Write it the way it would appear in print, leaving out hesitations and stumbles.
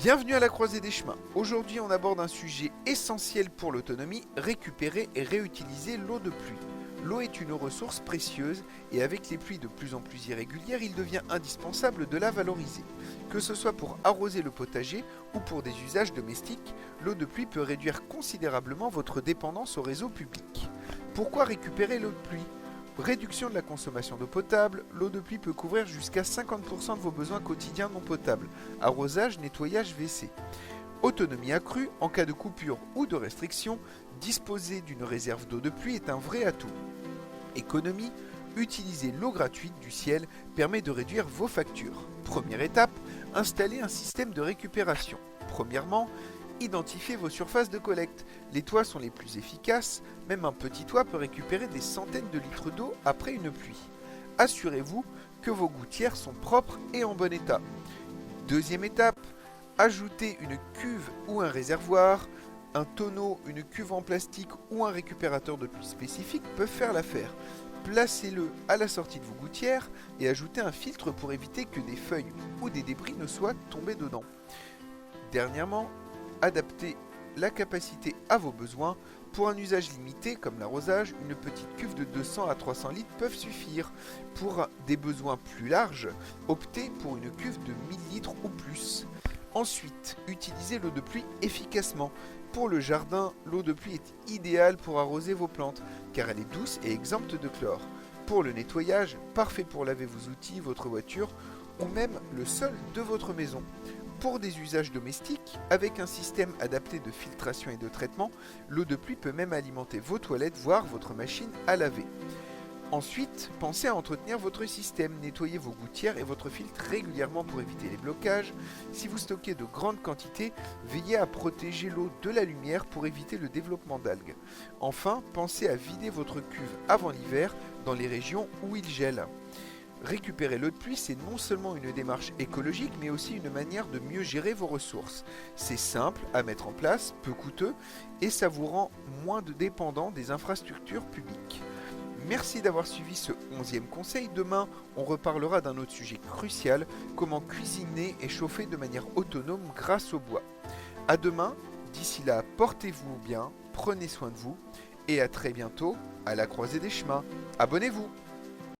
Bienvenue à la croisée des chemins. Aujourd'hui, on aborde un sujet essentiel pour l'autonomie, récupérer et réutiliser l'eau de pluie. L'eau est une ressource précieuse et avec les pluies de plus en plus irrégulières, il devient indispensable de la valoriser. Que ce soit pour arroser le potager ou pour des usages domestiques, l'eau de pluie peut réduire considérablement votre dépendance au réseau public. Pourquoi récupérer l'eau de pluie ? Réduction de la consommation d'eau potable, l'eau de pluie peut couvrir jusqu'à 50% de vos besoins quotidiens non potables, arrosage, nettoyage, WC. Autonomie accrue, en cas de coupure ou de restriction, disposer d'une réserve d'eau de pluie est un vrai atout. Économie, utiliser l'eau gratuite du ciel permet de réduire vos factures. Première étape, installer un système de récupération. Premièrement, identifiez vos surfaces de collecte. Les toits sont les plus efficaces, même un petit toit peut récupérer des centaines de litres d'eau après une pluie. Assurez-vous que vos gouttières sont propres et en bon état. Deuxième étape, ajoutez une cuve ou un réservoir. Un tonneau, une cuve en plastique ou un récupérateur de pluie spécifique peuvent faire l'affaire. Placez-le à la sortie de vos gouttières et ajoutez un filtre pour éviter que des feuilles ou des débris ne soient tombés dedans. Dernièrement, adaptez la capacité à vos besoins. Pour un usage limité comme l'arrosage, une petite cuve de 200 à 300 litres peuvent suffire. Pour des besoins plus larges, optez pour une cuve de 1000 litres ou plus. Ensuite, utilisez l'eau de pluie efficacement. Pour le jardin, l'eau de pluie est idéale pour arroser vos plantes, car elle est douce et exempte de chlore. Pour le nettoyage, parfait pour laver vos outils, votre voiture ou même le sol de votre maison. Pour des usages domestiques, avec un système adapté de filtration et de traitement, l'eau de pluie peut même alimenter vos toilettes, voire votre machine à laver. Ensuite, pensez à entretenir votre système, nettoyez vos gouttières et votre filtre régulièrement pour éviter les blocages. Si vous stockez de grandes quantités, veillez à protéger l'eau de la lumière pour éviter le développement d'algues. Enfin, pensez à vider votre cuve avant l'hiver dans les régions où il gèle. Récupérer l'eau de pluie, c'est non seulement une démarche écologique, mais aussi une manière de mieux gérer vos ressources. C'est simple à mettre en place, peu coûteux, et ça vous rend moins dépendant des infrastructures publiques. Merci d'avoir suivi ce 11e conseil. Demain, on reparlera d'un autre sujet crucial, comment cuisiner et chauffer de manière autonome grâce au bois. À demain, d'ici là, portez-vous bien, prenez soin de vous, et à très bientôt à la croisée des chemins. Abonnez-vous!